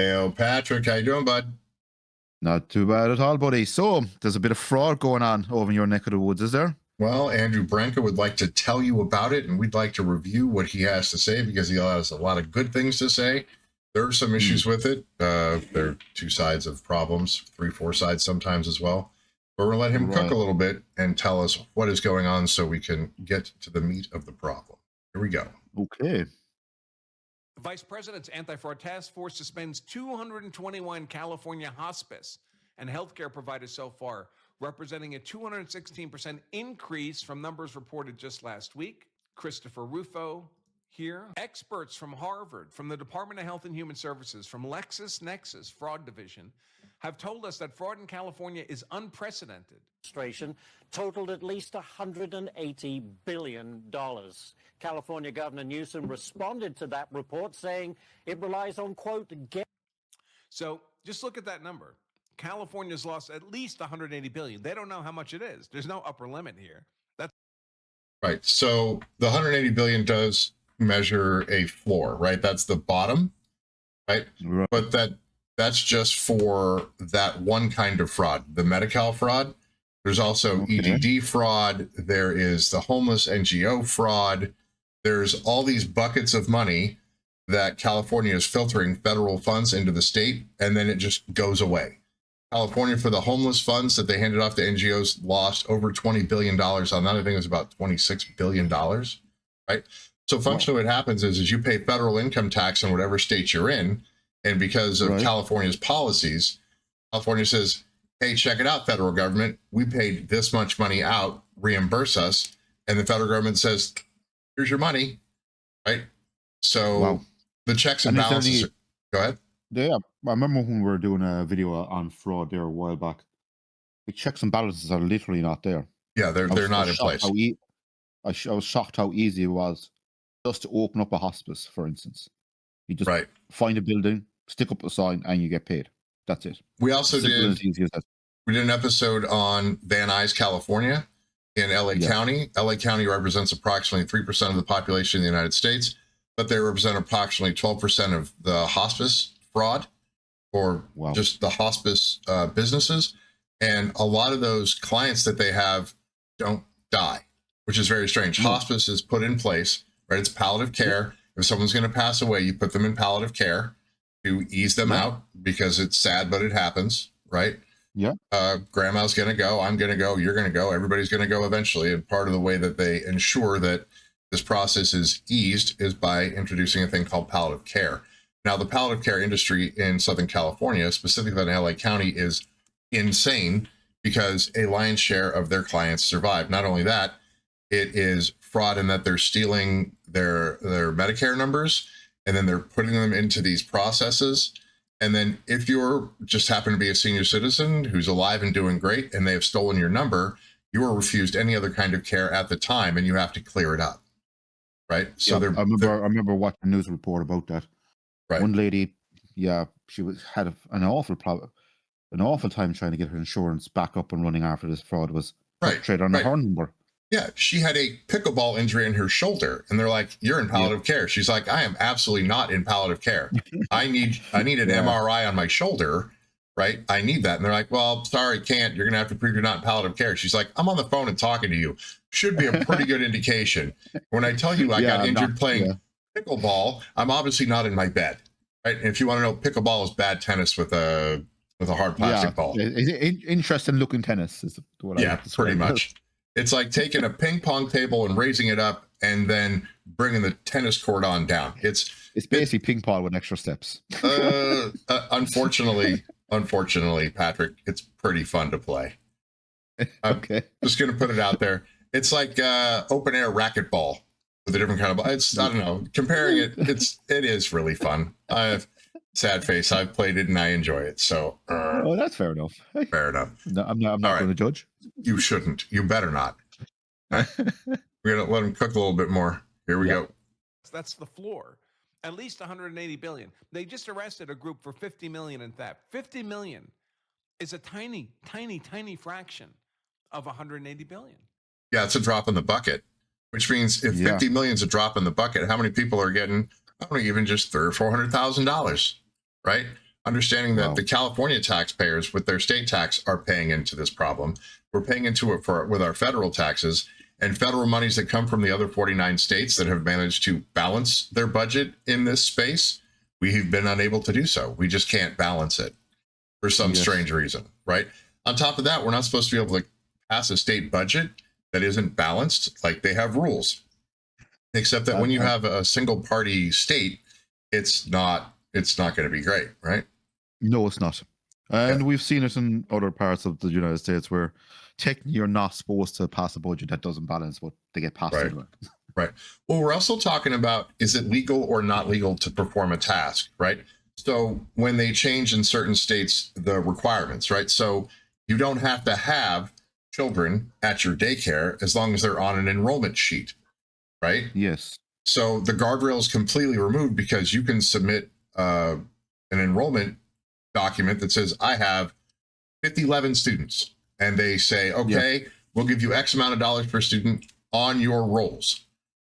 Hey, Patrick, how you doing, bud? Not too bad at all, buddy. So, there's a bit of fraud going on over in your neck of the woods, is there? Well, Andrew Branca would like to tell you about it, and we'd like to review what he has to say because he has a lot of good things to say. There are some issues with it. There are two sides of problems, 3-4 sides sometimes as well. But we're going to let him cook a little bit and tell us what is going on so we can get to the meat of the problem. Here we go. Okay. The Vice President's Anti-Fraud Task Force suspends 221 California hospice and healthcare providers so far, representing a 216% increase from numbers reported just last week. Christopher Rufo here. Experts from Harvard, from the Department of Health and Human Services, from LexisNexis Fraud Division, have told us that fraud in California is unprecedented. Totaled at least $180 billion. California Governor Newsom responded to that report saying it relies on, quote, So just look at that number. California's lost at least $180 billion. They don't know how much it is. There's no upper limit here. That's right. So the $180 billion does measure a floor, right? That's the bottom, right? But that's just for that one kind of fraud, the Medi-Cal fraud. There's also EDD fraud. There is the homeless NGO fraud. There's all these buckets of money that California is filtering federal funds into the state, and then it just goes away. California, for the homeless funds that they handed off to NGOs, lost over $20 billion on that. I think it was about $26 billion, right? So functionally what happens is you pay federal income tax in whatever state you're in, and because of California's policies, California says, hey, check it out, federal government. We paid this much money out, reimburse us. And the federal government says, here's your money, right? So the checks and balances. Go ahead. Yeah, I remember when we were doing a video on fraud there a while back. The checks and balances are literally not there. Yeah, they're not in place. I was shocked how easy it was just to open up a hospice, for instance. You just find a building, stick up a sign, and you get paid. That's it. We also did an episode on Van Nuys, California, in LA County. LA County represents approximately 3% of the population in the United States, but they represent approximately 12% of the hospice fraud, or just the hospice businesses. And a lot of those clients that they have don't die, which is very strange. Hospice is put in place, right? It's palliative care. If someone's going to pass away, you put them in palliative care to ease them out, because it's sad, but it happens, right? Yeah. Grandma's going to go, I'm going to go, you're going to go, everybody's going to go eventually. And part of the way that they ensure that this process is eased is by introducing a thing called palliative care. Now, the palliative care industry in Southern California, specifically in LA County, is insane because a lion's share of their clients survive. Not only that, it is fraud in that they're stealing their Medicare numbers, and then they're putting them into these processes. And then if you're just happen to be a senior citizen who's alive and doing great, and they have stolen your number, you are refused any other kind of care at the time, and you have to clear it up, right? So I remember watching a news report about that. Right. One lady, she had an awful time trying to get her insurance back up and running after this fraud was perpetrated on her number. Yeah, she had a pickleball injury in her shoulder, and they're like, "You're in palliative care." She's like, "I am absolutely not in palliative care. I need an MRI on my shoulder, right? I need that." And they're like, "Well, sorry, can't. You're gonna have to prove you're not in palliative care." She's like, "I'm on the phone and talking to you. Should be a pretty good indication. When I tell you I got injured playing pickleball, I'm obviously not in my bed, right?" And if you want to know, pickleball is bad tennis with a hard plastic ball. Interesting looking tennis is what I pretty much. It's like taking a ping pong table and raising it up and then bringing the tennis court on down. It's basically ping pong with extra steps. Unfortunately, Patrick, it's pretty fun to play. Okay. Just going to put it out there. It's like open air racquetball with a different kind of ball. It's, I don't know, comparing it, it is really fun. Sad face. I've played it and I enjoy it. So, that's fair enough. Fair enough. No, I'm not going to judge. You shouldn't. You better not. We're going to let him cook a little bit more. Here we go. That's the floor. At least $180 billion. They just arrested a group for $50 million in theft. $50 million is a tiny, tiny, tiny fraction of $180 billion. Yeah, it's a drop in the bucket, which means if $50 million is a drop in the bucket, how many people are getting, I don't know, even just $300,000 or $400,000, right? understanding that the California taxpayers with their state tax are paying into this problem. We're paying into it with our federal taxes, and federal monies that come from the other 49 states that have managed to balance their budget in this space. We've been unable to do so. We just can't balance it for some strange reason, right? On top of that, we're not supposed to be able to pass a state budget that isn't balanced. Like, they have rules, except that when you have a single party state, it's not going to be great, right? No, it's not. And we've seen it in other parts of the United States where technically you're not supposed to pass a budget that doesn't balance, but they get passed anyway. Right. Well, we're also talking about, is it legal or not legal to perform a task, right? So when they change in certain states the requirements, right? So you don't have to have children at your daycare as long as they're on an enrollment sheet, right? Yes. So the guardrail is completely removed because you can submit an enrollment document that says, I have 11 students. And they say, okay, we'll give you X amount of dollars per student on your rolls,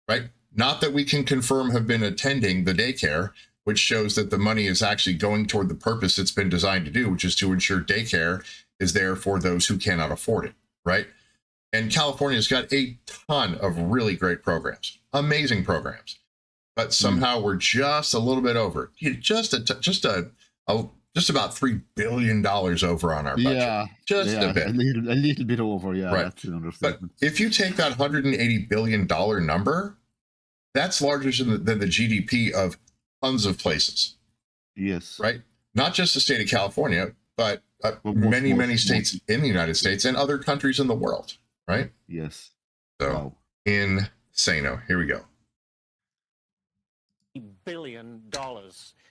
right? Not that we can confirm have been attending the daycare, which shows that the money is actually going toward the purpose it's been designed to do, which is to ensure daycare is there for those who cannot afford it, right? And California's got a ton of really great programs, amazing programs, but somehow we're just a little bit over, just about $3 billion over on our budget. A bit. A little bit over, right. That's an understatement. But if you take that $180 billion number, that's larger than the GDP of tons of places. Yes. Right? Not just the state of California, but many states in the United States and other countries in the world, right? Yes. So, insano. Here we go. $1 billion.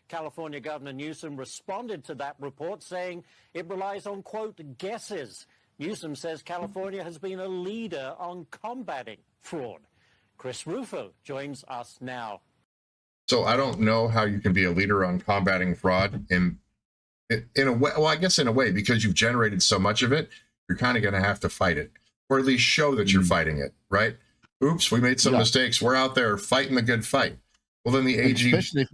California Governor Newsom responded to that report saying it relies on, quote, guesses. Newsom says California has been a leader on combating fraud. Chris Rufo joins us now. So I don't know how you can be a leader on combating fraud in a way. Well, I guess in a way, because you've generated so much of it, you're kind of going to have to fight it, or at least show that you're fighting it, right? Oops, we made some mistakes. We're out there fighting the good fight. Well, then the AG,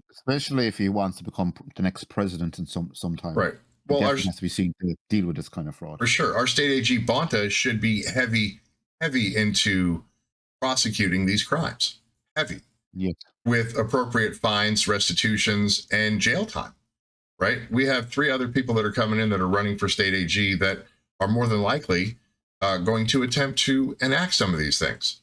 especially if he wants to become the next president in some time, right? Well, has to be seen to deal with this kind of fraud. For sure, our state AG Bonta should be heavy into prosecuting these crimes, with appropriate fines, restitutions, and jail time. Right? We have 3 other people that are coming in that are running for state AG that are more than likely going to attempt to enact some of these things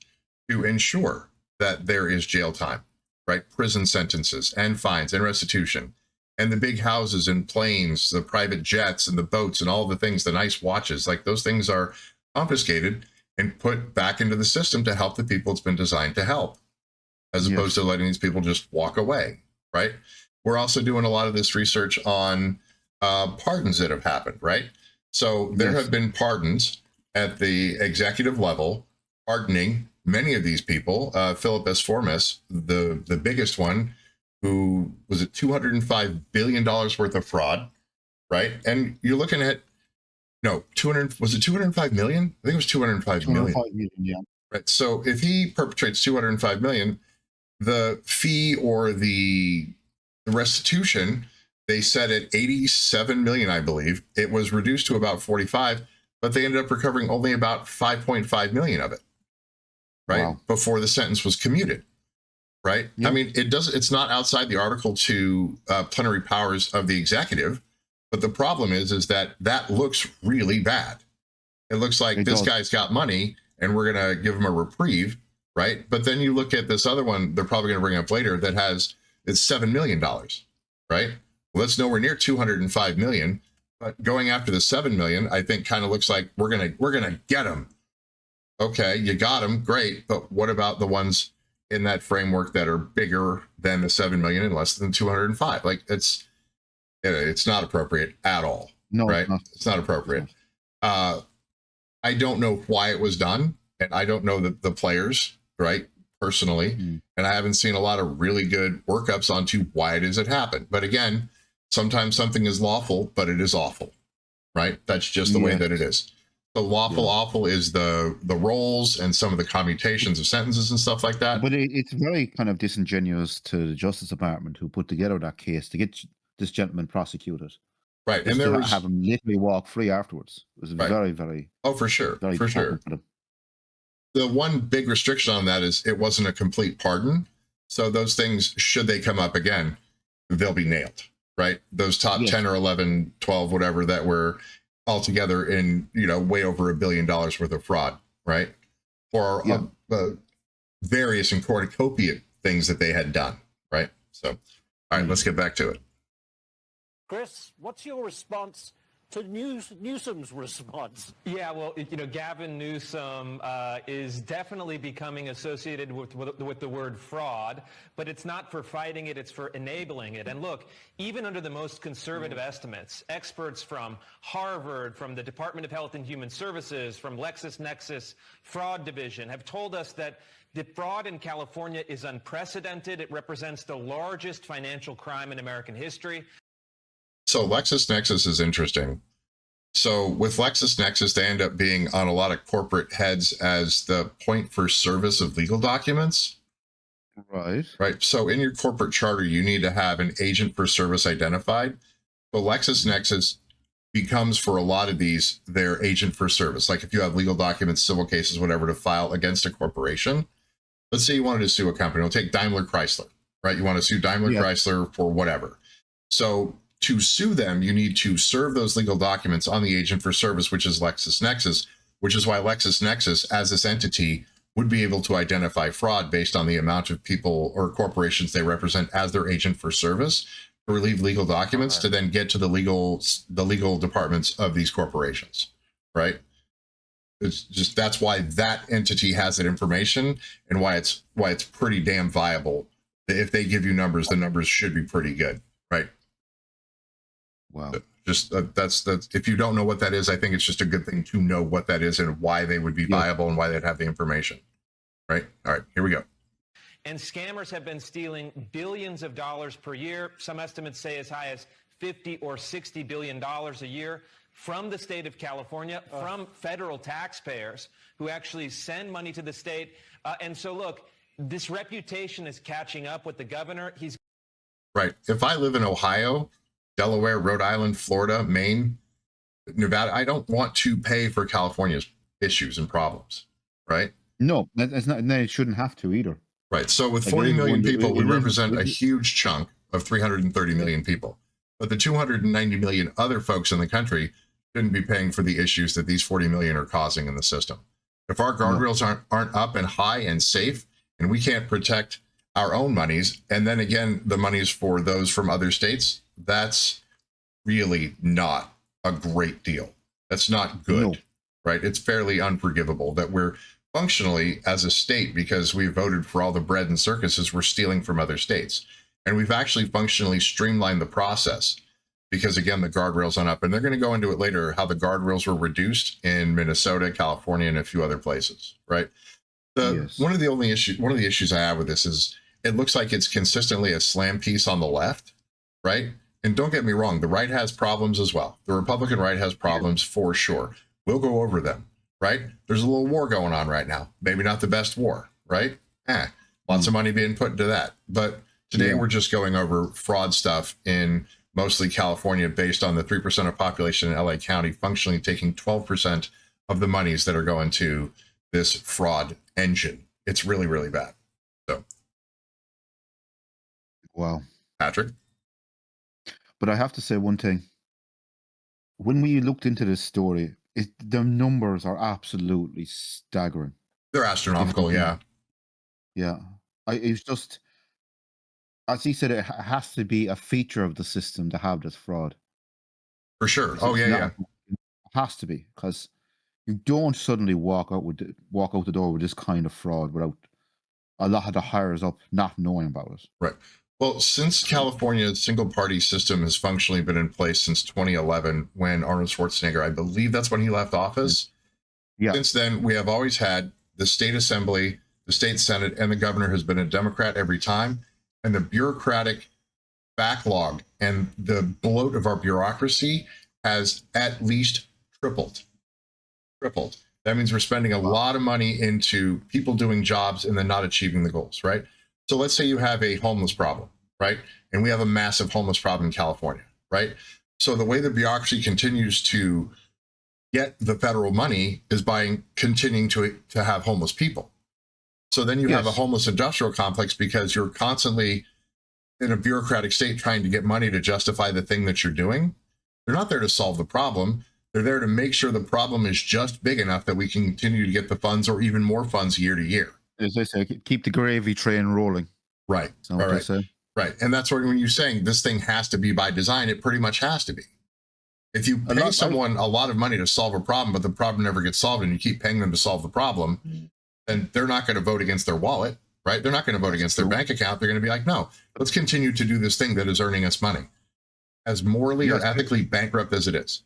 to ensure that there is jail time. Right? Prison sentences and fines and restitution and the big houses and planes, the private jets and the boats and all the things, the nice watches, like those things are confiscated and put back into the system to help the people it's been designed to help, as opposed to letting these people just walk away. Right? We're also doing a lot of this research on pardons that have happened. Right? So there have been pardons at the executive level, pardoning many of these people. Philip S. Formas, the biggest one, who was at $205 billion worth of fraud, right? And you're looking at, was it 205 million? I think it was 205 million. Right. So if he perpetrates 205 million, the fee or the restitution, they set at 87 million, I believe. It was reduced to about 45, but they ended up recovering only about 5.5 million of it. Right. Before the sentence was commuted. Right. I mean, it's not outside the Article 2 plenary powers of the executive. But the problem is that looks really bad. It looks like this guy's got money and we're going to give him a reprieve. Right. But then you look at this other one they're probably going to bring up later that it's $7 million. Right. Well, that's nowhere near 205 million. But going after the 7 million, I think kind of looks like we're going to get him. Okay, you got them, great, but what about the ones in that framework that are bigger than the 7 million and less than 205? Like it's not appropriate at all. No, right? It's not appropriate. I don't know why it was done, and I don't know the players, right, personally, and I haven't seen a lot of really good workups onto why it is it happened. But again, sometimes something is lawful, but it is awful, right? That's just the way that it is. The lawful awful is the roles and some of the commutations of sentences and stuff like that. But it's very kind of disingenuous to the Justice Department who put together that case to get this gentleman prosecuted. Right. And there was have him literally walk free afterwards. It was very, very. Oh, for sure. Very For sure. The one big restriction on that is it wasn't a complete pardon. So those things, should they come up again, they'll be nailed, right? Those top 10 or 11, 12, whatever that were altogether in, way over $1 billion worth of fraud, right? Or various and cornucopia things that they had done, right? So, all right, let's get back to it. Chris, what's your response to Newsom's response? Yeah, well, Gavin Newsom is definitely becoming associated with the word fraud, but it's not for fighting it, it's for enabling it. And look, even under the most conservative estimates, experts from Harvard, from the Department of Health and Human Services, from LexisNexis Fraud Division have told us that the fraud in California is unprecedented. It represents the largest financial crime in American history. So LexisNexis is interesting. So with LexisNexis, they end up being on a lot of corporate heads as the point for service of legal documents. Right. Right. So in your corporate charter, you need to have an agent for service identified. But LexisNexis becomes, for a lot of these, their agent for service. Like if you have legal documents, civil cases, whatever, to file against a corporation. Let's say you wanted to sue a company. We'll take Daimler Chrysler, right? You want to sue Daimler Chrysler for whatever. So to sue them, you need to serve those legal documents on the agent for service, which is LexisNexis, which is why LexisNexis, as this entity, would be able to identify fraud based on the amount of people or corporations they represent as their agent for service to relieve legal documents to then get to the legal departments of these corporations, right? It's just, that's why that entity has that information and why it's pretty damn viable. If they give you numbers, the numbers should be pretty good, right? Wow. Just that's if you don't know what that is, I think it's just a good thing to know what that is and why they would be viable and why they'd have the information. Right. All right, here we go. And scammers have been stealing billions of dollars per year. Some estimates say as high as $50 or $60 billion a year from the state of California, from federal taxpayers who actually send money to the state. And so, look, this reputation is catching up with the governor. He's right. If I live in Ohio, Delaware, Rhode Island, Florida, Maine, Nevada, I don't want to pay for California's issues and problems, right? No, that's not. They shouldn't have to either. Right. So with 40 million people, we represent a huge chunk of 330 million people. But the 290 million other folks in the country shouldn't be paying for the issues that these 40 million are causing in the system. If our guardrails aren't up and high and safe, and we can't protect our own monies, and then again, the monies for those from other states, that's really not a great deal. That's not good, right? It's fairly unforgivable that we're functionally, as a state, because we voted for all the bread and circuses, we're stealing from other states. And we've actually functionally streamlined the process because, again, the guardrails aren't up. And they're going to go into it later, how the guardrails were reduced in Minnesota, California, and a few other places, right? One of the issues I have with this is it looks like it's consistently a slam piece on the left, right? And don't get me wrong, the right has problems as well. The Republican right has problems for sure. We'll go over them, right? There's a little war going on right now. Maybe not the best war, right? Lots of money being put into that. But today we're just going over fraud stuff in mostly California based on the 3% of population in LA County functionally taking 12% of the monies that are going to this fraud engine. It's really, really bad. So. Wow. Patrick? But I have to say one thing. When we looked into this story, the numbers are absolutely staggering. They're astronomical, yeah. Yeah. It's just, as he said, it has to be a feature of the system to have this fraud. For sure. Oh, yeah. It has to be, because you don't suddenly walk out the door with this kind of fraud without a lot of the hires up not knowing about it. Right. Well, since California's single-party system has functionally been in place since 2011, when Arnold Schwarzenegger, I believe that's when he left office. Yeah. Since then, we have always had the state assembly, the state senate, and the governor has been a Democrat every time. And the bureaucratic backlog and the bloat of our bureaucracy has at least tripled. That means we're spending a lot of money into people doing jobs and then not achieving the goals, right? So let's say you have a homeless problem, right? And we have a massive homeless problem in California, right? So the way the bureaucracy continues to get the federal money is by continuing to have homeless people. So then you have a homeless industrial complex because you're constantly in a bureaucratic state trying to get money to justify the thing that you're doing. They're not there to solve the problem. They're there to make sure the problem is just big enough that we can continue to get the funds or even more funds year to year. As they say, keep the gravy train rolling. Right. All right. Right. And that's when you're saying this thing has to be by design, it pretty much has to be. If you pay someone a lot of money to solve a problem, but the problem never gets solved and you keep paying them to solve the problem, then they're not going to vote against their wallet, right? They're not going to vote against their bank account. They're going to be like, no, let's continue to do this thing that is earning us money, as morally or ethically bankrupt as it is.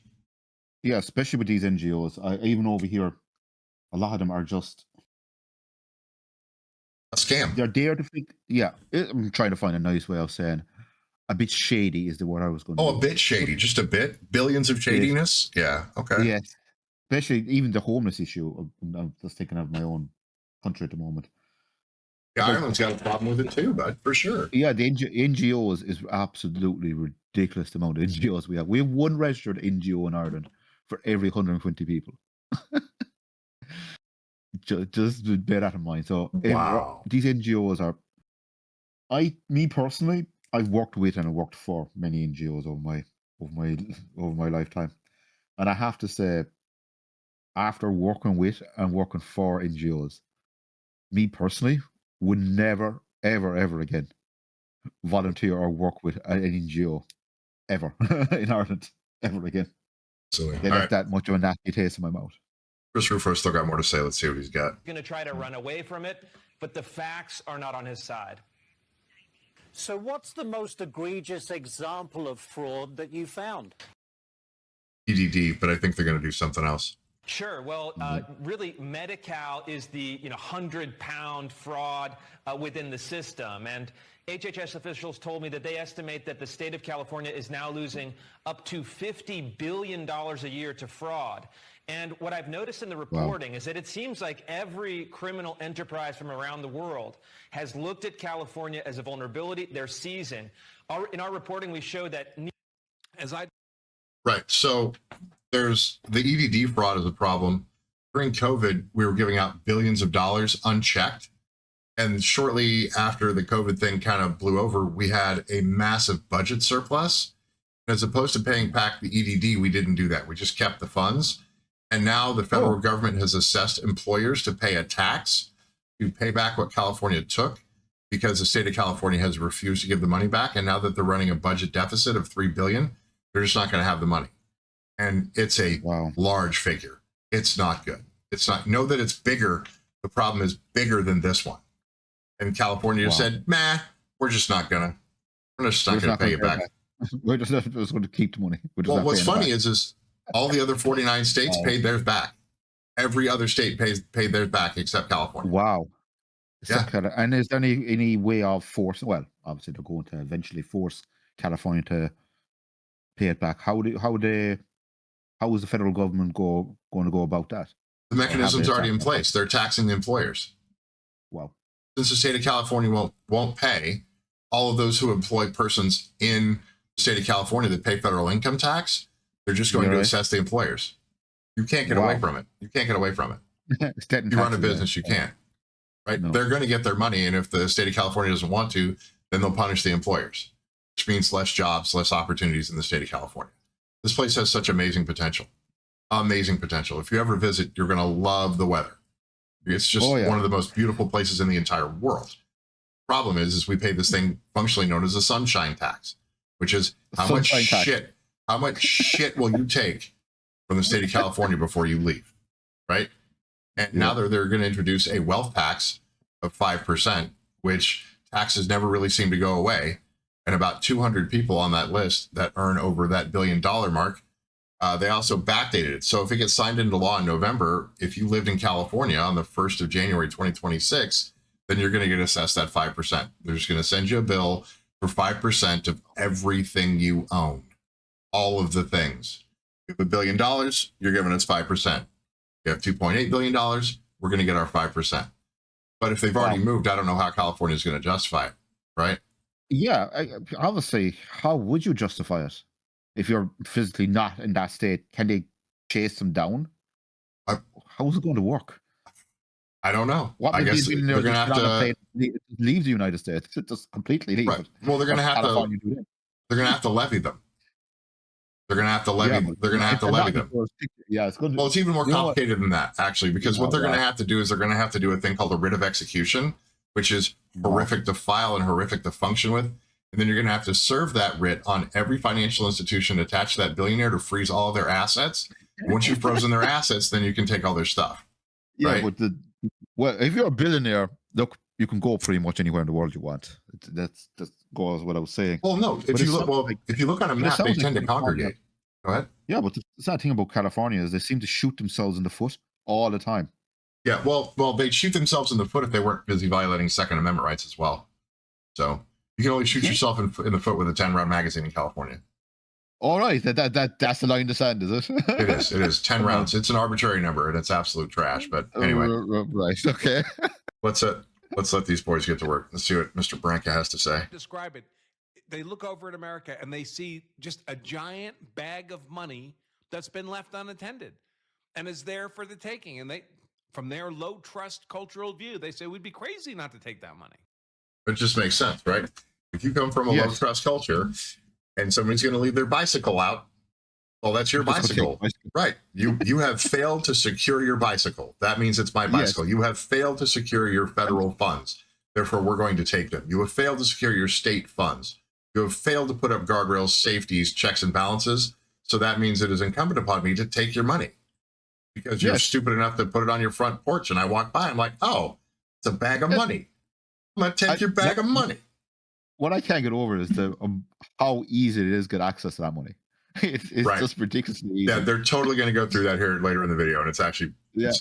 Yeah, especially with these NGOs. Even over here, a lot of them are just a scam. They're there to think. Yeah, I'm trying to find a nice way of saying a bit shady is the word I was going to use. A bit shady, just a bit. Billions of shadiness. Yeah. Okay. Yes. Especially even the homeless issue. I'm just thinking of my own country at the moment. Yeah, Ireland's got a problem with it too, but for sure. Yeah, the NGOs is absolutely ridiculous. The amount of NGOs we have. We have one registered NGO in Ireland for every 120 people. just bear that in mind. So wow. These NGOs are. Me personally, I've worked with and worked for many NGOs over my lifetime, and I have to say, after working with and working for NGOs, me personally would never, ever again volunteer or work with an NGO ever in Ireland ever again. So they left that much of a nasty taste in my mouth. Chris Rufo still got more to say. Let's see what he's got. Going to try to run away from it, but the facts are not on his side. So what's the most egregious example of fraud that you found? EDD, but I think they're going to do something else. Sure. Well, really, Medi-Cal is the 100-pound fraud within the system. And HHS officials told me that they estimate that the state of California is now losing up to $50 billion a year to fraud. And what I've noticed in the reporting is that it seems like every criminal enterprise from around the world has looked at California as a vulnerability. They're seizing. In our reporting, we show that Right. So there's the EDD fraud is a problem. During COVID, we were giving out billions of dollars unchecked. And shortly after the COVID thing kind of blew over, we had a massive budget surplus. As opposed to paying back the EDD, we didn't do that. We just kept the funds. And now the federal government has assessed employers to pay a tax to pay back what California took because the state of California has refused to give the money back. And now that they're running a budget deficit of $3 billion, they're just not going to have the money. And it's a large figure. It's not good. It's not. Know that it's bigger. The problem is bigger than this one. And California said, we're just not going to pay it back. We're just going to keep the money. Well, what's funny is all the other 49 states paid theirs back. Every other state paid theirs back except California. Wow. Yeah. And is there any way of force? Well, obviously they're going to eventually force California to pay it back. How is the federal government going to go about that? The mechanism's already in place. They're taxing the employers. Wow. Since the state of California won't pay, all of those who employ persons in the state of California that pay federal income tax, they're just going to assess the employers. You can't get away from it. You can't get away from it. You run a business, you can't. Right? No. They're going to get their money, and if the state of California doesn't want to, then they'll punish the employers, which means less jobs, less opportunities in the state of California. This place has such amazing potential. Amazing potential. If you ever visit, you're going to love the weather. It's just one of the most beautiful places in the entire world. Problem is we pay this thing functionally known as a sunshine tax, which is how much shit will you take from the state of California before you leave, right? And now they're going to introduce a wealth tax of 5%, which taxes never really seem to go away. And about 200 people on that list that earn over that $1 billion mark, they also backdated it. So if it gets signed into law in November, if you lived in California on the 1st of January 2026, then you're going to get assessed that 5%. They're just going to send you a bill for 5% of everything you own, all of the things. You have $1 billion, you're giving us 5%. You have $2.8 billion, we're going to get our 5%. But if they've already moved, I don't know how California is going to justify it, right? Yeah, obviously, how would you justify it if you're physically not in that state? Can they chase them down? I- How's it going to work? I don't know. What I would guess these they're billionaires going to just have get on a to. plane, leave the United States, just completely leave Right. it? Well, they're going to have to. California do that? They're going to have to levy them. They're going to have to levy. Yeah, but they're going to have if to they're levy not in them. the jurisdiction, yeah, it's going to. Well, it's even more You know what? complicated than that, actually, because what Oh, they're going to right. have to do is they're going to have to do a thing called a writ of execution, which is horrific to file and horrific to function with. And then you're going to have to serve that writ on every financial institution attached to that billionaire to freeze all of their assets. Once you've frozen their assets, then you can take all their stuff. Yeah, right? but if you're a billionaire, look, you can go pretty much anywhere in the world you want. That goes what I was saying. Well, no, But if you look on a map, they tend to congregate. Go ahead. Yeah, but the sad thing about California is they seem to shoot themselves in the foot all the time. Yeah, well, they'd shoot themselves in the foot if they weren't busy violating Second Amendment rights as well. So you can only shoot yourself in the foot with a 10-round magazine in California. All right, that's the line in the sand, is it? It is 10 rounds. It's an arbitrary number and it's absolute trash. But anyway, right, okay. let's let these boys get to work. Let's see what Mr. Branca has to say. Describe it. They look over at America and they see just a giant bag of money that's been left unattended and is there for the taking. And they, from their low trust cultural view, they say we'd be crazy not to take that money. It just makes sense, right? If you come from a low trust culture and somebody's going to leave their bicycle out, well, that's your bicycle. Right. You have failed to secure your bicycle. That means it's my bicycle. Yes. You have failed to secure your federal funds. Therefore, we're going to take them. You have failed to secure your state funds. You have failed to put up guardrails, safeties, checks, and balances. So that means it is incumbent upon me to take your money because you're stupid enough to put it on your front porch. And I walk by, I'm like, oh, it's a bag of money. I'm going to take your bag of money. What I can't get over is how easy it is to get access to that money. It's just ridiculously easy. Yeah, they're totally going to go through that here later in the video, and it's actually it's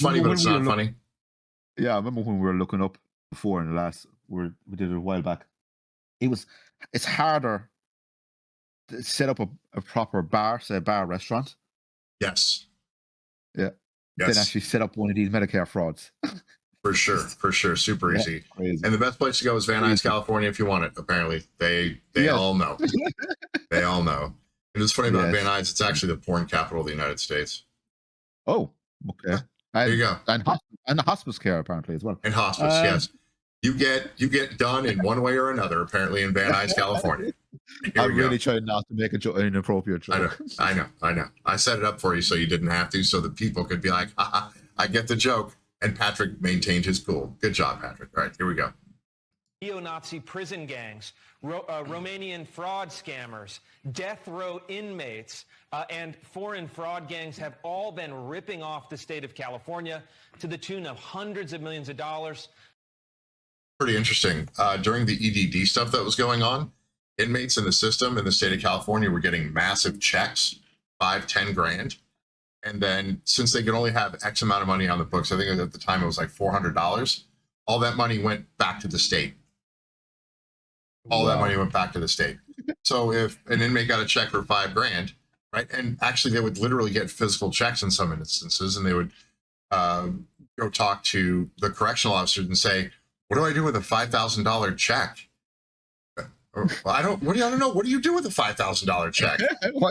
funny, but it's not funny. Yeah, I remember when we were looking up before in the last we did it a while back. It's harder to set up a proper bar, say a bar restaurant. Yes. Yeah. Yes. Than actually set up one of these Medicare frauds. For sure, super easy. Crazy. And the best place to go is Van Nuys, California, if you want it. Apparently, they all know. They all know. And it's funny about Van Nuys; it's actually the porn capital of the United States. Oh, okay. There you go. And the hospice care apparently as well. And hospice, yes. You get done in one way or another. Apparently, in Van Nuys, California. I'm really trying not to make an inappropriate joke. I know. I set it up for you so you didn't have to, so that people could be like, haha, I get the joke. And Patrick maintained his cool. Good job, Patrick. All right, here we go. Neo-Nazi prison gangs, Romanian fraud scammers, death row inmates, and foreign fraud gangs have all been ripping off the state of California to the tune of hundreds of millions of dollars. Pretty interesting. During the EDD stuff that was going on, inmates in the system in the state of California were getting massive checks, 5-10 grand. And then since they could only have X amount of money on the books, I think at the time it was like $400, all that money went back to the state. That money went back to the state. So if an inmate got a check for $5 grand, right? And actually they would literally get physical checks in some instances, and they would go talk to the correctional officers and say, what do I do with a $5,000 check? I don't know. What do you do with a $5,000 check?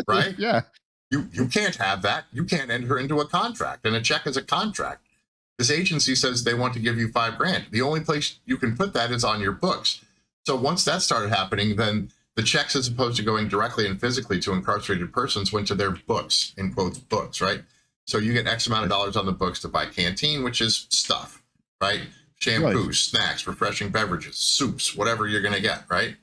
Right? Yeah. You can't have that. You can't enter into a contract, and a check is a contract. This agency says they want to give you $5 grand. The only place you can put that is on your books. So once that started happening, then the checks, as opposed to going directly and physically to incarcerated persons, went to their books, in quotes, books, right? So you get X amount of dollars on the books to buy canteen, which is stuff, right? Shampoo, snacks, refreshing beverages, soups, whatever you're going to get, right?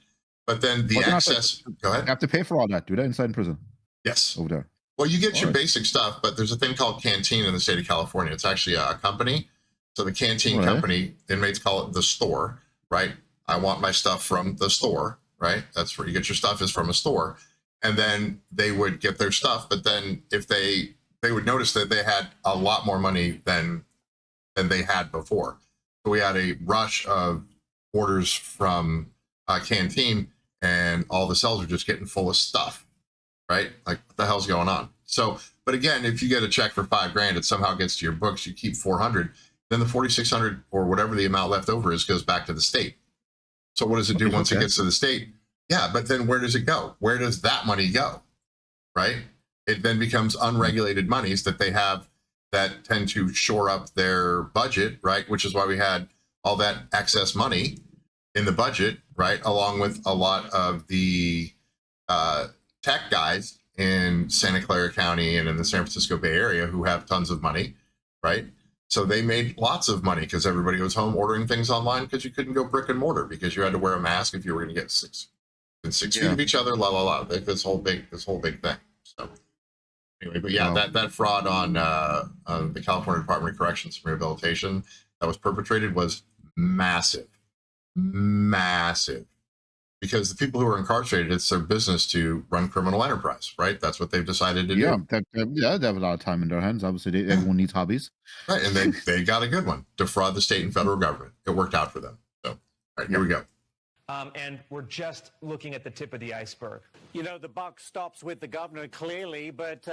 But then the access, go ahead. You have to pay for all that, do that inside prison? Yes. Over there. Well, you get your basic stuff, but there's a thing called canteen in the state of California. It's actually a company. So the canteen company, inmates call it the store, right? I want my stuff from the store, right? That's where you get your stuff, is from a store. And then they would get their stuff, but then if they would notice that they had a lot more money than they had before. So we had a rush of orders from canteen, and all the cells are just getting full of stuff. Right? Like, what the hell's going on? So, but again, if you get a check for $5 grand, it somehow gets to your books, you keep 400, then the 4,600 or whatever the amount left over is goes back to the state. So what does it do once it Okay. gets to the state? Yeah, but then where does it go? Where does that money go? Right? It then becomes unregulated monies that they have that tend to shore up their budget, right? Which is why we had all that excess money in the budget, right? Along with a lot of the tech guys in Santa Clara County and in the San Francisco Bay Area who have tons of money, right? So they made lots of money because everybody was home ordering things online because you couldn't go brick and mortar because you had to wear a mask if you were going to get 6 feet of each other, this whole big thing. So anyway, but yeah, that fraud on the California Department of Corrections and Rehabilitation that was perpetrated was massive, because the people who are incarcerated, it's their business to run criminal enterprise, right? That's what they've decided to do. They have a lot of time in their hands. Obviously, everyone needs hobbies. Right, and they got a good one: defraud the state and federal government. It worked out for them. So, all right, here we go. And we're just looking at the tip of the iceberg. You know, the buck stops with the governor, clearly, but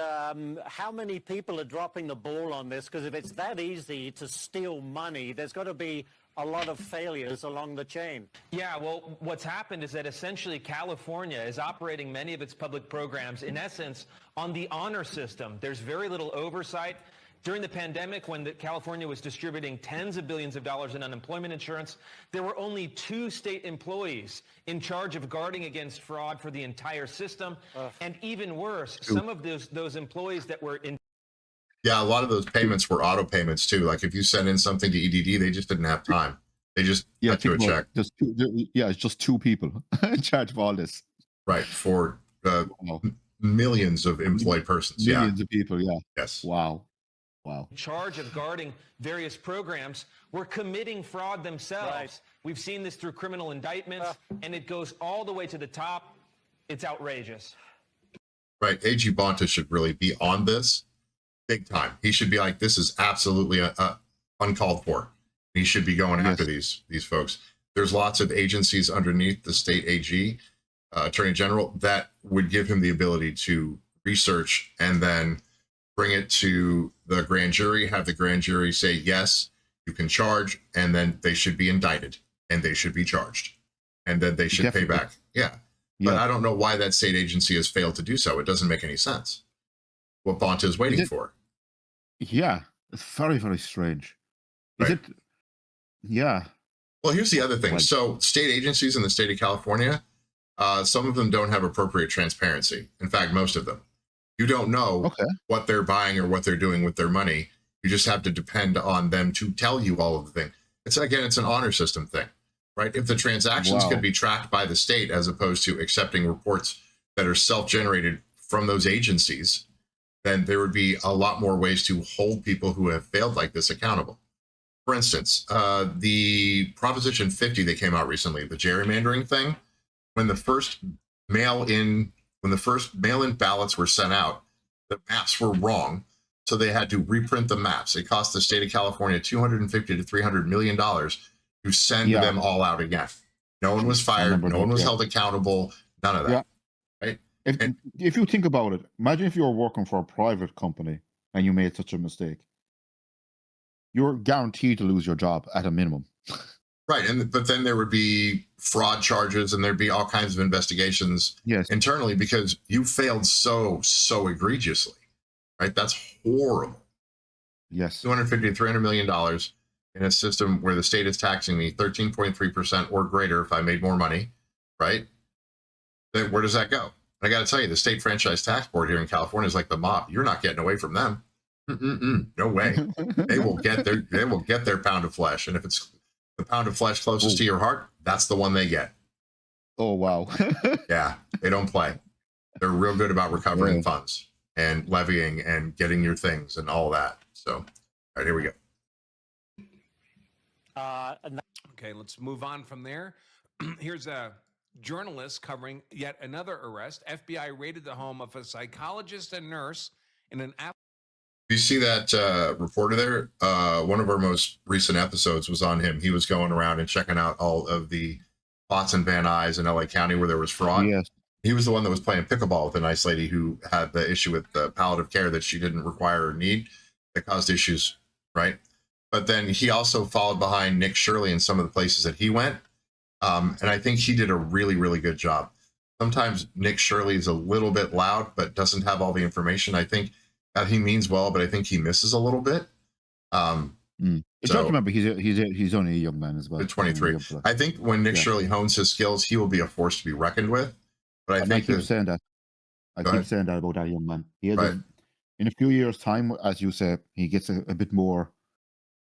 how many people are dropping the ball on this? Because if it's that easy to steal money, there's got to be a lot of failures along the chain. Yeah, well, what's happened is that essentially California is operating many of its public programs, in essence, on the honor system. There's very little oversight. During the pandemic, when California was distributing tens of billions of dollars in unemployment insurance, there were only 2 state employees in charge of guarding against fraud for the entire system. And even worse, some of those employees that were in... Yeah, a lot of those payments were auto payments too. Like if you sent in something to EDD, they just didn't have time. They just cut you a check. It's just 2 people in charge of all this. Right, for millions of employed persons. Millions of people, yeah. Yes. Wow. In charge of guarding various programs were committing fraud themselves. Right. We've seen this through criminal indictments, and it goes all the way to the top. It's outrageous. Right. AG Bonta should really be on this big time. He should be like, this is absolutely uncalled for. He should be going after these folks. There's lots of agencies underneath the state AG, Attorney General, that would give him the ability to research and then bring it to the grand jury, have the grand jury say, yes, you can charge, and then they should be indicted and they should be charged. And then they should pay back. Yeah. But I don't know why that state agency has failed to do so. It doesn't make any sense. What Bonta is waiting for. Yeah. It's very, very strange. Is it? Yeah. Well, here's the other thing. So state agencies in the state of California, some of them don't have appropriate transparency. In fact, most of them. You don't know what they're buying or what they're doing with their money. You just have to depend on them to tell you all of the things. It's an honor system thing, right? If the transactions could be tracked by the state as opposed to accepting reports that are self-generated from those agencies, then there would be a lot more ways to hold people who have failed like this accountable. For instance, the Proposition 50 that came out recently, the gerrymandering thing, when the first mail-in ballots were sent out, the maps were wrong, so they had to reprint the maps. It cost the state of California $250 to $300 million to send them all out again. No one was fired. No one was held accountable. None of that. Right? If you think about it, imagine if you were working for a private company and you made such a mistake. You're guaranteed to lose your job at a minimum. Right, but then there would be fraud charges and there'd be all kinds of investigations internally because you failed so egregiously, right? That's horrible. Yes. $250 to $300 million in a system where the state is taxing me 13.3% or greater if I made more money, right? Then where does that go? I got to tell you, the state franchise tax board here in California is like the mob. You're not getting away from them. No way. They will get their pound of flesh, and if it's the pound of flesh closest to your heart, that's the one they get. Oh, wow. Yeah, they don't play. They're real good about recovering funds and levying and getting your things and all that. So, all right, here we go. Okay, let's move on from there. Here's a journalist covering yet another arrest. FBI raided the home of a psychologist and nurse in an... You see that reporter there? One of our most recent episodes was on him. He was going around and checking out all of the spots in Van Nuys in LA County where there was fraud. Yes. He was the one that was playing pickleball with a nice lady who had the issue with the palliative care that she didn't require or need that caused issues, right? But then he also followed behind Nick Shirley in some of the places that he went. And I think he did a really, really good job. Sometimes Nick Shirley is a little bit loud, but doesn't have all the information. I think he means well, but I think he misses a little bit. You have to remember, he's only a young man as well. 23. I think when Nick Shirley hones his skills, he will be a force to be reckoned with. But I keep saying that. I keep saying that about that young man. He has in a few years' time, as you say, he gets a bit more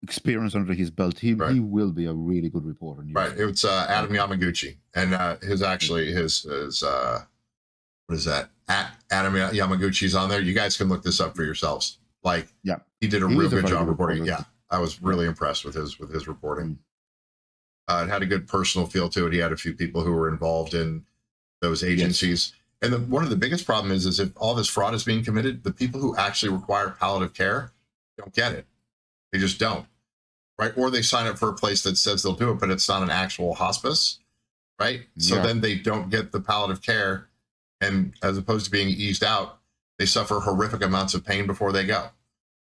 experience under his belt. He will be a really good reporter. Right. It's Adam Yamaguchi, and his what is that? Adam Yamaguchi's on there. You guys can look this up for yourselves. Like, he did a real good job reporting. Yeah, I was really impressed with his reporting. It had a good personal feel to it. He had a few people who were involved in those agencies. And one of the biggest problems is if all this fraud is being committed, the people who actually require palliative care don't get it. They just don't, right? Or they sign up for a place that says they'll do it, but it's not an actual hospice, right? So then they don't get the palliative care. And as opposed to being eased out, they suffer horrific amounts of pain before they go.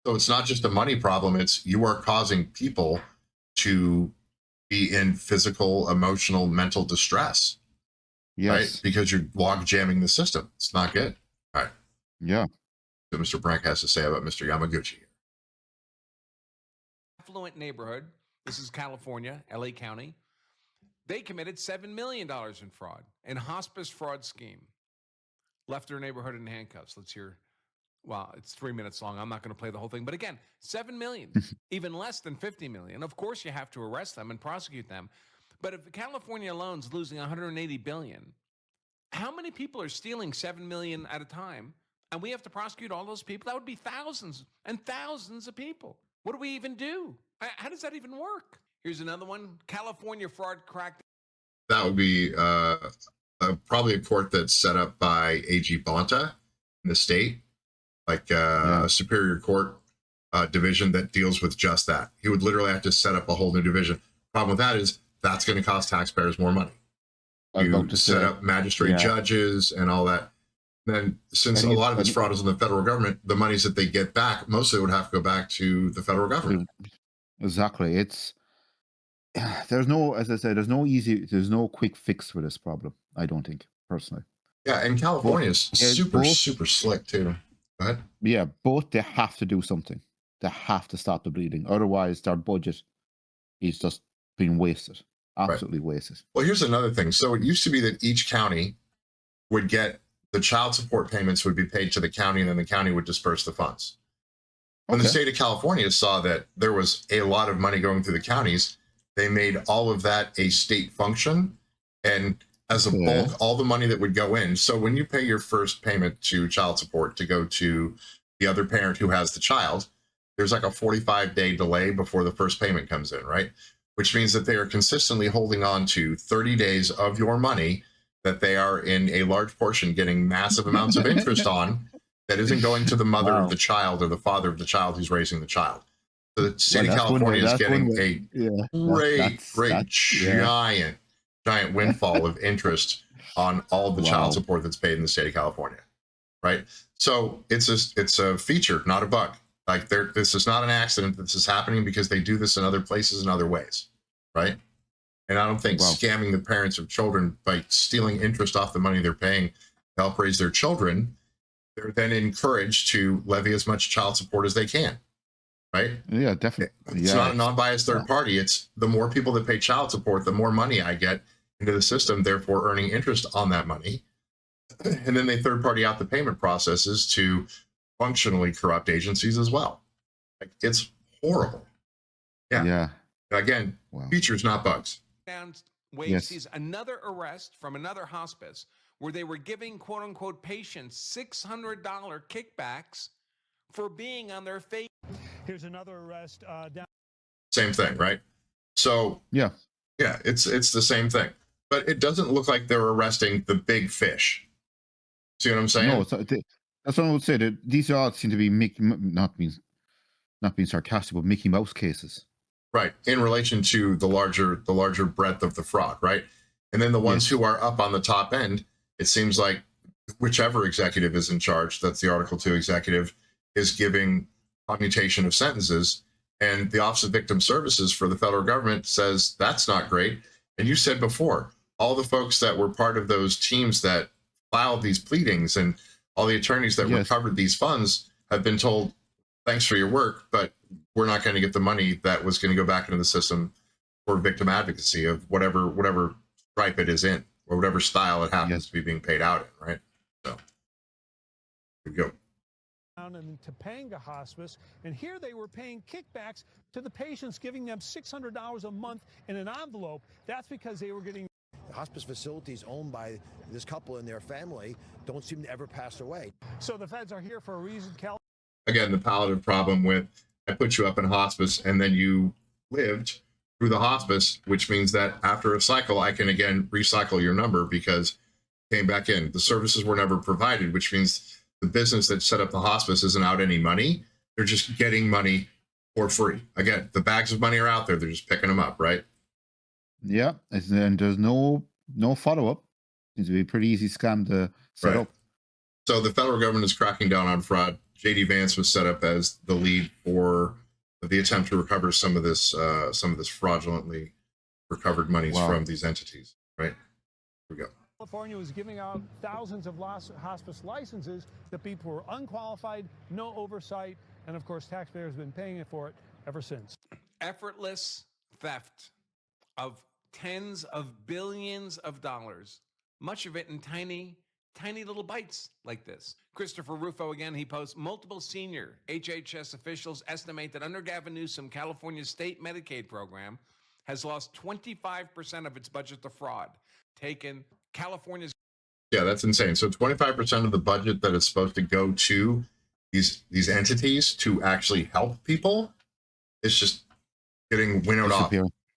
So it's not just a money problem. It's you are causing people to be in physical, emotional, mental distress. Right? Because you're log jamming the system. It's not good. All right. Yeah. So Mr. Branca has to say about Mr. Yamaguchi. Affluent neighborhood. This is California, LA County. They committed $7 million in fraud in hospice fraud scheme. Left their neighborhood in handcuffs. Let's hear. Well, it's 3 minutes long. I'm not going to play the whole thing. But again, 7 million, even less than 50 million. Of course, you have to arrest them and prosecute them. But if California alone's losing 180 billion, how many people are stealing 7 million at a time? And we have to prosecute all those people? That would be thousands and thousands of people. What do we even do? How does that even work? Here's another one. California fraud cracked. That would be probably a court that's set up by AG Bonta in the state, like a superior court division that deals with just that. He would literally have to set up a whole new division. Problem with that is that's going to cost taxpayers more money. You set up magistrate judges and all that. Then, since a lot of this fraud is in the federal government, the monies that they get back mostly would have to go back to the federal government. Exactly. There's no, as I said, there's no quick fix for this problem. I don't think, personally. Yeah, and California is super slick too. Go ahead. Yeah, both they have to do something. They have to stop the bleeding. Otherwise, their budget is just being wasted. Absolutely wasted. Well, here's another thing. So it used to be that each county would get the child support payments would be paid to the county, and then the county would disperse the funds. When the state of California saw that there was a lot of money going through the counties, they made all of that a state function, and as a bulk, all the money that would go in. So when you pay your first payment to child support to go to the other parent who has the child, there's like a 45-day delay before the first payment comes in, right? Which means that they are consistently holding on to 30 days of your money that they are in a large portion getting massive amounts of interest on that isn't going to the mother of the child or the father of the child who's raising the child. So the state of California is getting a great, giant windfall of interest on all the child support that's paid in the state of California, right? So it's a feature, not a bug. Like this is not an accident. This is happening because they do this in other places in other ways, right? And I don't think scamming the parents of children by stealing interest off the money they're paying to help raise their children, they're then encouraged to levy as much child support as they can, right? Yeah, definitely. It's not a non-biased third party. It's the more people that pay child support, the more money I get into the system, therefore earning interest on that money. And then they third party out the payment processes to functionally corrupt agencies as well. Like, it's horrible. Yeah. Again, features, not bugs. Waste sees another arrest from another hospice where they were giving quote unquote patients $600 kickbacks for being on their face. Here's another arrest down. Same thing, right? So it's the same thing, but it doesn't look like they're arresting the big fish. See what I'm saying? No, that's what I would say. That these all seem to be not being sarcastic, but Mickey Mouse cases. Right, in relation to the larger breadth of the fraud, right? And then the ones who are up on the top end, it seems like whichever executive is in charge, that's the Article 2 executive, is giving commutation of sentences. And the Office of Victim Services for the federal government says that's not great. And you said before, all the folks that were part of those teams that filed these pleadings and all the attorneys that recovered these funds have been told, thanks for your work, but we're not going to get the money that was going to go back into the system for victim advocacy of whatever stripe it is in, or whatever style it happens to be being paid out in, right? So here we go. In Topanga Hospice, and here they were paying kickbacks to the patients, giving them $600 a month in an envelope. That's because they were getting... The hospice facilities owned by this couple and their family don't seem to ever pass away. So the feds are here for a reason, Cal. Again, the palliative problem with, I put you up in hospice and then you lived through the hospice, which means that after a cycle, I can again recycle your number because it came back in. The services were never provided, which means the business that set up the hospice isn't out any money. They're just getting money for free. Again, the bags of money are out there. They're just picking them up, right? Yeah, and there's no follow-up. Seems to be a pretty easy scam to set up. So the federal government is cracking down on fraud. J.D. Vance was set up as the lead for the attempt to recover some of this fraudulently recovered monies from these entities, right? Here we go. California was giving out thousands of hospice licenses to people who are unqualified, no oversight, and of course taxpayers have been paying for it ever since. Effortless theft of tens of billions of dollars, much of it in tiny little bites like this. Christopher Rufo again, he posts, multiple senior HHS officials estimate that under Gavin Newsom, California's state Medicaid program has lost 25% of its budget to fraud. Taken California's... Yeah, that's insane. So 25% of the budget that is supposed to go to these entities to actually help people is just getting winnowed off.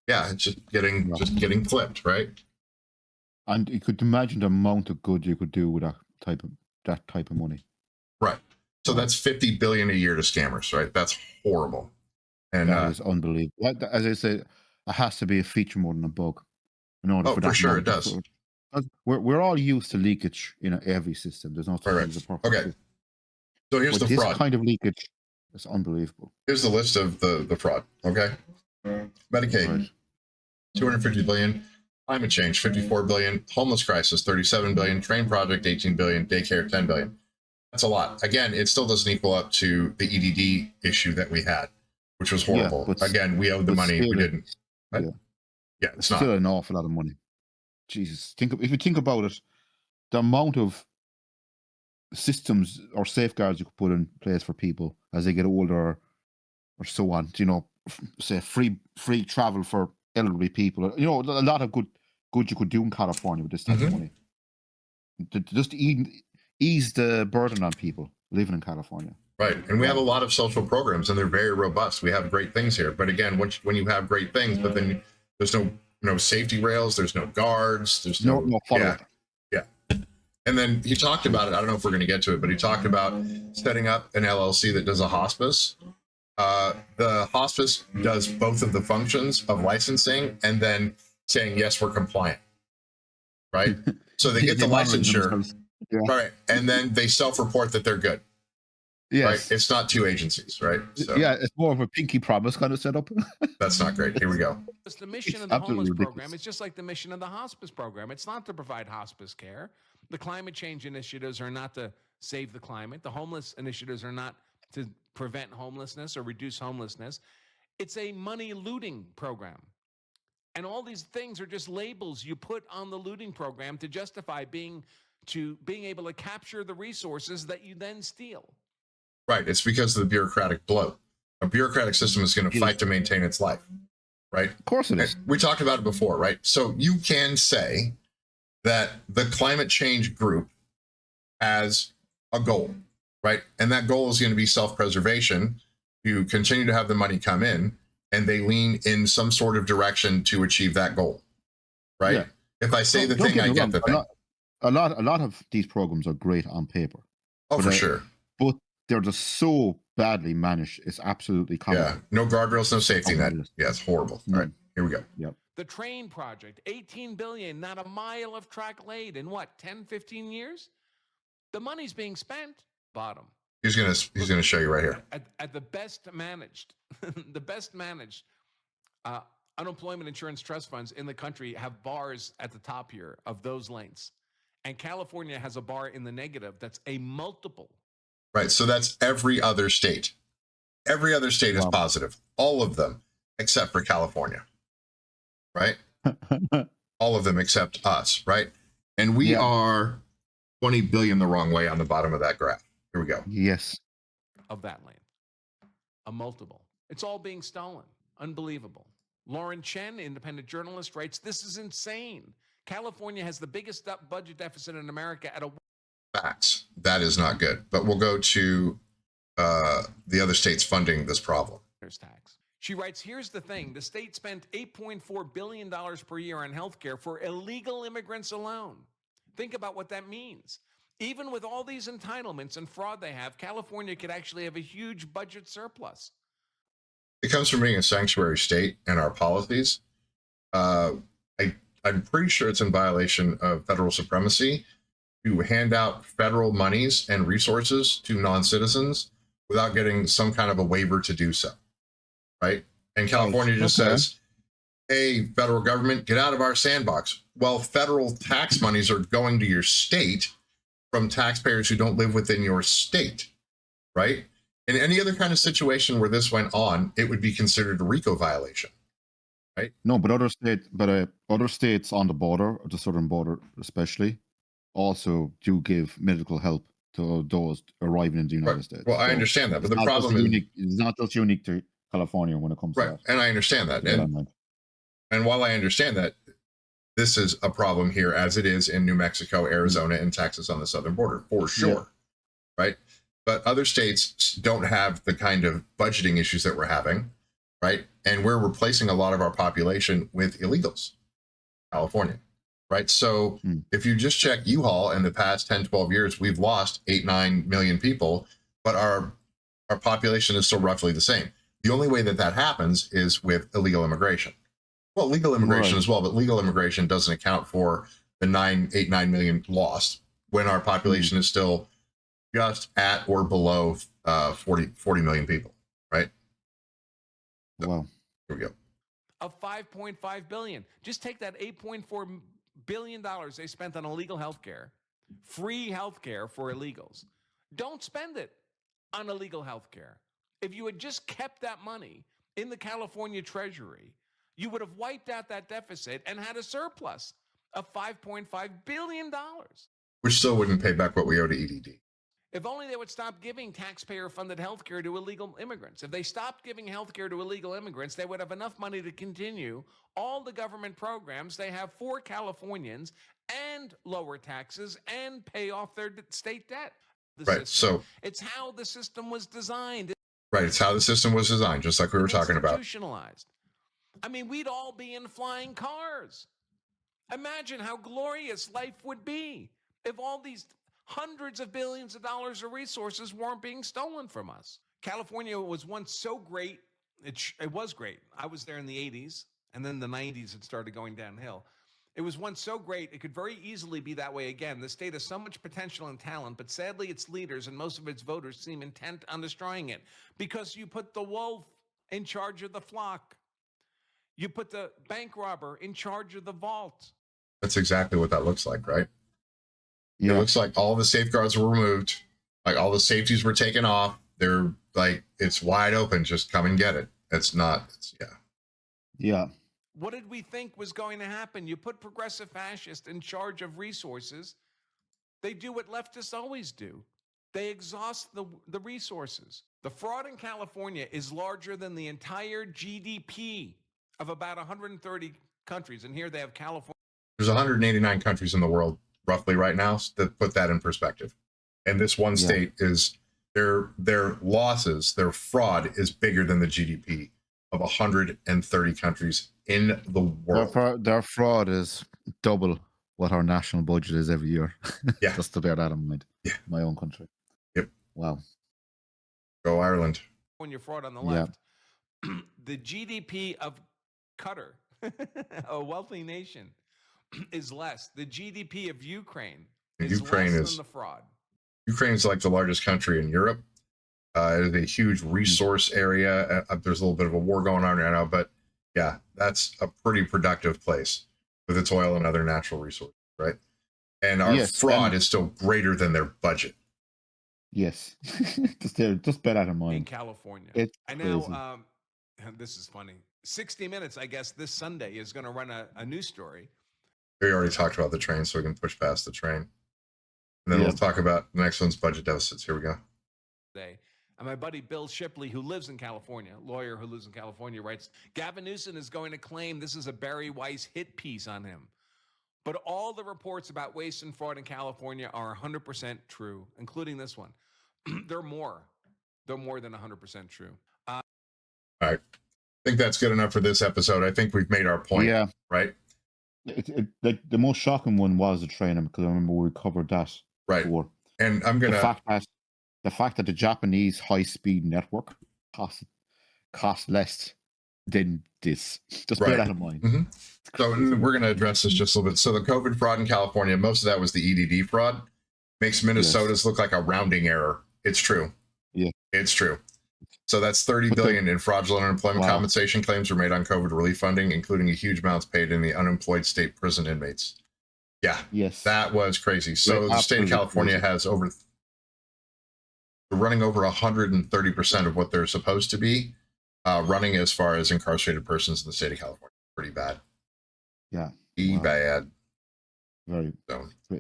Yeah, it's just getting flipped, right? And you could imagine the amount of good you could do with that type of money. Right. So that's $50 billion a year to scammers, right? That's horrible. And that is unbelievable. As I said, it has to be a feature more than a bug. In order for that, for sure it does. We're all used to leakage in every system. There's no such thing as a perfect system. So here's the fraud. This kind of leakage is unbelievable. Here's the list of the fraud. Okay. Medicaid, $250 billion. Climate change, $54 billion. Homeless crisis, $37 billion. Train project, $18 billion. Daycare, $10 billion. That's a lot. Again, it still doesn't equal up to the EDD issue that we had, which was horrible. Yeah, again, we owed the money. We didn't. Yeah, it's still an awful lot of money. Jesus, if you think about it, the amount of systems or safeguards you could put in place for people as they get older or so on, say free travel for elderly people, a lot of good you could do in California with this type of money. Just to ease the burden on people living in California. Right. And we have a lot of social programs and they're very robust. We have great things here. But again, when you have great things, but then there's no safety rails, there's no guards, there's no follow-up. Yeah. And then he talked about it. I don't know if we're going to get to it, but he talked about setting up an LLC that does a hospice. The hospice does both of the functions of licensing and then saying, yes, we're compliant. Right. So they get the licensure. Right. And then they self-report that they're good. Yes. Right. It's not two agencies, right? So, yeah, it's more of a pinky promise kind of setup. That's not great. Here we go. It's the mission of the homeless program. It's just like the mission of the hospice program. It's not to provide hospice care. The climate change initiatives are not to save the climate. The homeless initiatives are not to prevent homelessness or reduce homelessness. It's a money looting program. And all these things are just labels you put on the looting program to justify being able to capture the resources that you then steal. Right. It's because of the bureaucratic bloat. A bureaucratic system is going to fight to maintain its life. Right. Of course it is. We talked about it before, right? So you can say that the climate change group has a goal, right? And that goal is going to be self-preservation. You continue to have the money come in and they lean in some sort of direction to achieve that goal, right? Yeah. If I say the thing, I get the thing. A lot of these programs are great on paper. Oh, for sure. But they're just so badly managed. It's absolutely comical. Yeah, no guardrails, no safety net. Yeah, it's horrible. All right, here we go. Yep. The train project, $18 billion, not a mile of track laid in what, 10, 15 years? The money's being spent. Bottom. He's gonna show you right here. At the best managed, the best managed unemployment insurance trust funds in the country have bars at the top here of those lengths. And California has a bar in the negative that's a multiple. Right. So that's every other state. Every other state is positive. All of them, except for California. Right? All of them except us. Right? And we are 20 billion the wrong way on the bottom of that graph. Here we go. Yes. Of that land. A multiple. It's all being stolen. Unbelievable. Lauren Chen, independent journalist, writes, this is insane. California has the biggest budget deficit in America at a... Facts. That is not good. But we'll go to the other states funding this problem. Tax. She writes, here's the thing. The state spent $8.4 billion per year on healthcare for illegal immigrants alone. Think about what that means. Even with all these entitlements and fraud they have, California could actually have a huge budget surplus. It comes from being a sanctuary state and our policies. I'm pretty sure it's in violation of federal supremacy to hand out federal monies and resources to non-citizens without getting some kind of a waiver to do so, right? And California just says, hey, federal government, get out of our sandbox. Well, federal tax monies are going to your state from taxpayers who don't live within your state, right? In any other kind of situation where this went on, it would be considered a RICO violation, right? No, but other states on the border, the southern border especially, also do give medical help to those arriving in the United States. Well, I understand that, but the problem is it's not just unique to California when it comes to that. And I understand that. And while I understand that, this is a problem here as it is in New Mexico, Arizona, and Texas on the southern border, for sure, right? But other states don't have the kind of budgeting issues that we're having, right? And we're replacing a lot of our population with illegals, California, right? So if you just check U-Haul in the past 10, 12 years, we've lost 8-9 million people, but our population is still roughly the same. The only way that that happens is with illegal immigration. Well, legal immigration as well, but legal immigration doesn't account for the 8-9 million lost when our population is still just at or below 40 million people, right? So, wow. Here we go. Of $5.5 billion. Just take that $8.4 billion they spent on illegal healthcare, free healthcare for illegals. Don't spend it on illegal healthcare. If you had just kept that money in the California Treasury, you would have wiped out that deficit and had a surplus of $5.5 billion. Which still wouldn't pay back what we owe to EDD. If only they would stop giving taxpayer-funded health care to illegal immigrants. If they stopped giving health care to illegal immigrants, they would have enough money to continue all the government programs they have for Californians and lower taxes and pay off their state debt. Right, so it's how the system was designed. Right, it's how the system was designed, just like we were talking about. Institutionalized. I mean, we'd all be in flying cars. Imagine how glorious life would be if all these hundreds of billions of dollars of resources weren't being stolen from us. California was once so great. It was great. I was there in the 80s, and then the 90s it started going downhill. It was once so great, it could very easily be that way again. The state has so much potential and talent, but sadly its leaders and most of its voters seem intent on destroying it because you put the wolf in charge of the flock. You put the bank robber in charge of the vault. That's exactly what that looks like, right? Yeah. It looks like all the safeguards were removed, like all the safeties were taken off. They're like, it's wide open, just come and get it. Yeah. What did we think was going to happen? You put progressive fascists in charge of resources. They do what leftists always do. They exhaust the resources. The fraud in California is larger than the entire GDP of about 130 countries. And here they have California. There's 189 countries in the world roughly right now, to put that in perspective. And this one state is their losses, their fraud is bigger than the GDP of 130 countries in the world. Their fraud is double what our national budget is every year. Yeah. Just to bear that in mind. Yeah. My own country. Yep. Wow. Go Ireland. When you're fraud on the left, the GDP of Qatar, a wealthy nation, is less. The GDP of Ukraine is less than the fraud. Ukraine is like the largest country in Europe. It is a huge resource area. There's a little bit of a war going on right now, but Yeah, that's a pretty productive place with its oil and other natural resources, right? And our Yes, fraud and- is still greater than their budget. Yes, just bear that in in mind. California. It's And crazy. now, this is funny. 60 Minutes, I guess, this Sunday is going to run a news story. We already talked about the train, so we can push past the train. And then we'll talk about the next one's budget deficits. Here we go. Today. And my buddy Bill Shipley, who lives in California, lawyer who lives in California, writes, Gavin Newsom is going to claim this is a Barry Weiss hit piece on him. But all the reports about waste and fraud in California are 100% true, including this one. They're more than 100% true. All right. I think that's good enough for this episode. I think we've made our point. Yeah. Right? The most shocking one was the train, because I remember we covered that Right. before. And I'm going to... The fact that the Japanese high-speed network cost less than this. Just bear that in mind. Mm-hmm. So we're going to address this just a little bit. So the COVID fraud in California, most of that was the EDD fraud. Makes Minnesota's look like a rounding error. It's true. Yeah. It's true. So that's $30 billion in fraudulent unemployment compensation claims were made on COVID relief funding, including a huge amounts paid in the unemployed state prison inmates. Yeah. Yes. That was crazy. So the state of California has running over 130% of what they're supposed to be running as far as incarcerated persons in the state of California. Pretty bad. Yeah. Bad. Very,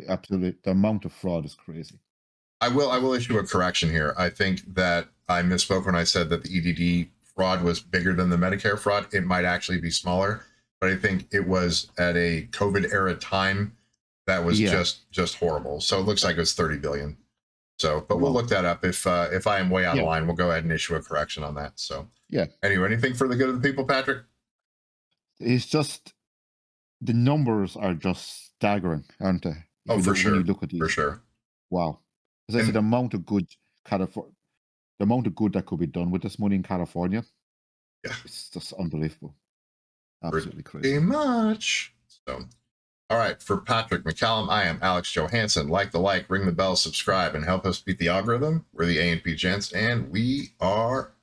absolutely. The amount of fraud is crazy. I will issue a correction here. I think that I misspoke when I said that the EDD fraud was bigger than the Medicare fraud. It might actually be smaller, but I think it was at a COVID era time that was just horrible. So it looks like it was 30 billion. So, but we'll look that up. If I am way out of line, we'll go ahead and issue a correction on that. So anyway, anything for the good of the people, Patrick? It's just the numbers are just staggering, aren't they? For sure. When you look at these. For sure. Wow. As I said, the amount of good that could be done with this money in California, it's just unbelievable. Absolutely crazy. Pretty much. So, all right. For Patrick McCallum, I am Alex Johansson. Like the ring the bell, subscribe, and help us beat the algorithm. We're the A&P Gents, and we are